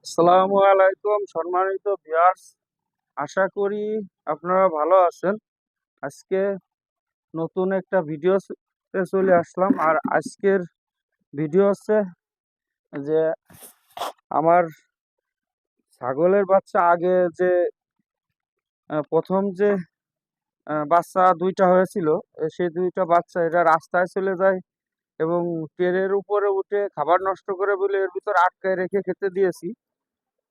আসসালামু আলাইকুম সম্মানিত ভিউয়ার্স, আশা করি আপনারা ভালো আছেন। আজকে নতুন একটা ভিডিওতে চলে আসলাম। আর আজকের ভিডিও হচ্ছে যে আমার ছাগলের বাচ্চা আগে যে প্রথম যে বাচ্চা দুইটা হয়েছিল, সেই দুইটা বাচ্চা এটা রাস্তায় চলে যায় এবং ট্রেনের উপরে উঠে খাবার নষ্ট করে বলে এর ভিতর আটকায় রেখে খেতে দিয়েছি।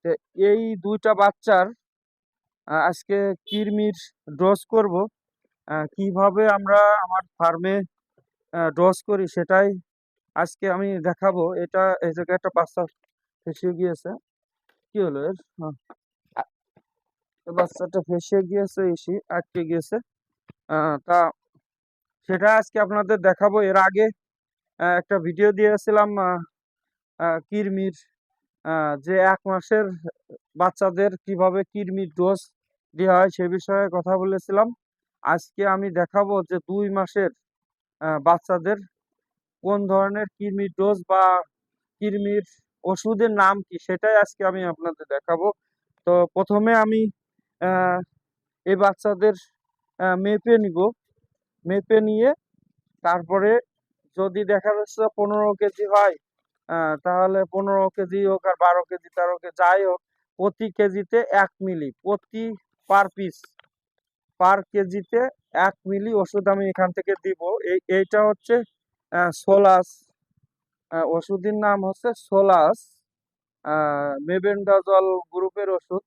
তো এই দুইটা বাচ্চার আজকে কৃমির ডোজ করব। কিভাবে আমরা আমার ফার্মে ডোজ করি সেটাই আজকে আমি দেখাবো। এই জায়গায় একটা বাচ্চা ফেঁসে গিয়েছে। কি হলো এর? আ- এই বাচ্চাটা ফেঁসে গিয়েছে, এসে আটকে গিয়েছে। তা সেটা আজকে আপনাদের দেখাবো। এর আগে একটা ভিডিও দিয়েছিলাম কৃমির, যে 1 মাসের বাচ্চাদের কিভাবে কৃমির ডোজ দেওয়া হয় সে বিষয়ে কথা বলেছিলাম। আজকে আমি দেখাবো যে 2 মাসের বাচ্চাদের কোন ধরনের কৃমির ডোজ বা কৃমির ওষুধের নাম কি সেটাই আজকে আমি আপনাদের দেখাবো। তো প্রথমে আমি আহ, এই বাচ্চাদের মেপে নিব। মেপে নিয়ে তারপরে যদি দেখা যাচ্ছে 15 কেজি হয়, তাহলে 15 কেজি হোক আর 12 কেজি 13 কেজি যাই হোক, প্রতি কেজিতে 1 মিলি, প্রতি পার পিস পার কেজিতে 1 মিলি ওষুধ আমি এখান থেকে দিব। এইটা হচ্ছে সোলাস, ওষুধের নাম হচ্ছে সোলাস, মেবেন্ডাজল গ্রুপের ওষুধ।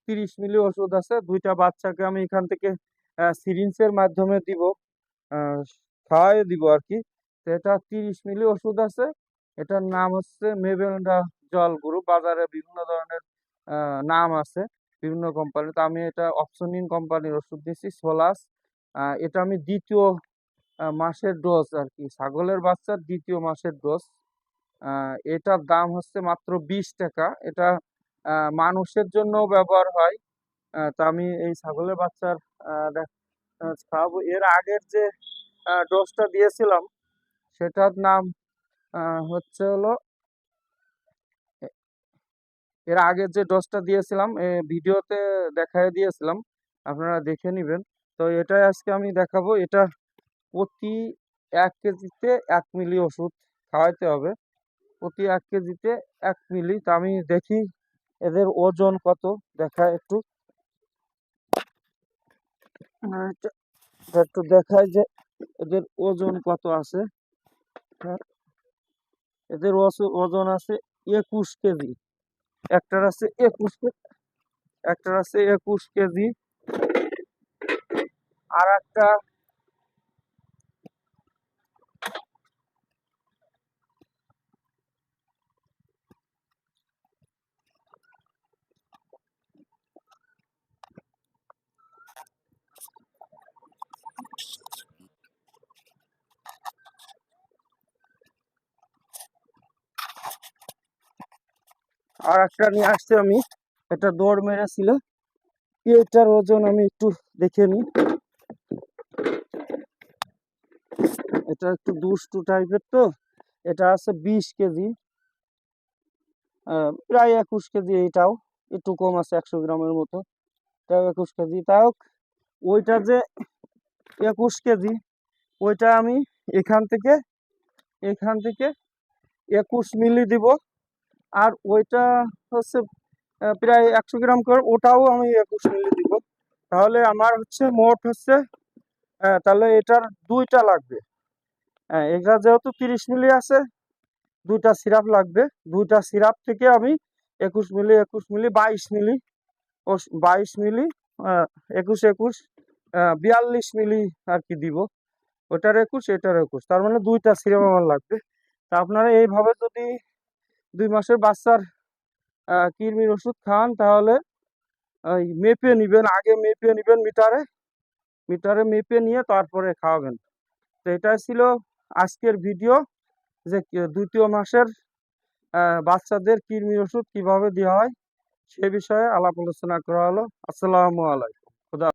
30 মিলি ওষুধ আছে। দুইটা বাচ্চাকে আমি এখান থেকে সিরিঞ্জের মাধ্যমে দিব, আহ, খাওয়াই দিব আর কি। তো এটা 30 মিলি ওষুধ আছে। এটার নাম হচ্ছে মেবেন্ডাজল গ্রুপ। বাজারে বিভিন্ন ধরনের নাম আছে, বিভিন্ন কোম্পানি। তো আমি এটা অপসনিন কোম্পানির ওষুধ দিচ্ছি, সোলাস। এটা আমি দ্বিতীয় মাসের ডোজ আর কি, ছাগলের বাচ্চার দ্বিতীয় মাসের ডোজ। এটার দাম হচ্ছে মাত্র 20 টাকা। এটা মানুষের জন্য ব্যবহার হয়। তা আমি এই ছাগলের বাচ্চার খাওয়াবো। এর আগের যে ডোজটা দিয়েছিলাম সেটার নাম হচ্ছে হলো, এ- এর আগের যে ডোজটা দিয়েছিলাম ভিডিওতে দেখাই দিয়েছিলাম, আপনারা দেখে নিবেন। তো এটাই আজকে আমি দেখাবো। এটা প্রতি 1 কেজিতে 1 মিলি ওষুধ খাওয়াইতে হবে, প্রতি 1 কেজিতে 1 মিলি। তা আমি দেখি এদের ওজন কত, দেখায় একটু। এটা এটা একটু দেখায় যে এদের ওজন কত আছে। হ্যাঁ, এদের ওজন আছে 21 কেজি। একটার আছে 21 কেজি, একটার আছে 21 কেজি। আর একটা নিয়ে আসছি আমি। এটা দৌড় মেরেছিল। এটার ওজন আমি একটু দেখে নিই। এটা একটু দুষ্টু টাইপের, তো এটা আছে 20 কেজি, প্রায় 21 কেজি। এটাও একটু কম আছে, 100 গ্রামের মতো। এটাও 21 কেজি। তাই হোক, ওইটা যে 21 কেজি, ওইটা আমি এখান থেকে এখান থেকে 21 মিলি দিব। আর ওইটা হচ্ছে প্রায় 100 গ্রাম করে, ওটাও আমি 21 মিলি দিব। তাহলে আমার হচ্ছে মোট হচ্ছে, তাহলে এটার দুইটা লাগবে। এটা যেহেতু 30 মিলি আছে, দুইটা সিরাপ লাগবে। দুইটা সিরাপ থেকে আমি 21 মিলি 21 মিলি 22 মিলি ও 22 মিলি, 21 21, 42 মিলি আর কি দিব। ওটার 21, এটার 21, তার মানে দুইটা সিরাপ আমার লাগবে। তা আপনারা এইভাবে যদি 2 মাসের বাচ্চার কৃমির ওষুধ খান, তাহলে ওই মেপে নিবেন, আগে মেপে নিবেন মিটারে, মিটারে মেপে নিয়ে তারপরে খাওয়াবেন। তো এটাই ছিল আজকের ভিডিও, যে দ্বিতীয় মাসের বাচ্চাদের কৃমির ওষুধ কিভাবে দেওয়া হয় সে বিষয়ে আলাপ আলোচনা করা হলো। আসসালামু আলাইকুম। খুদা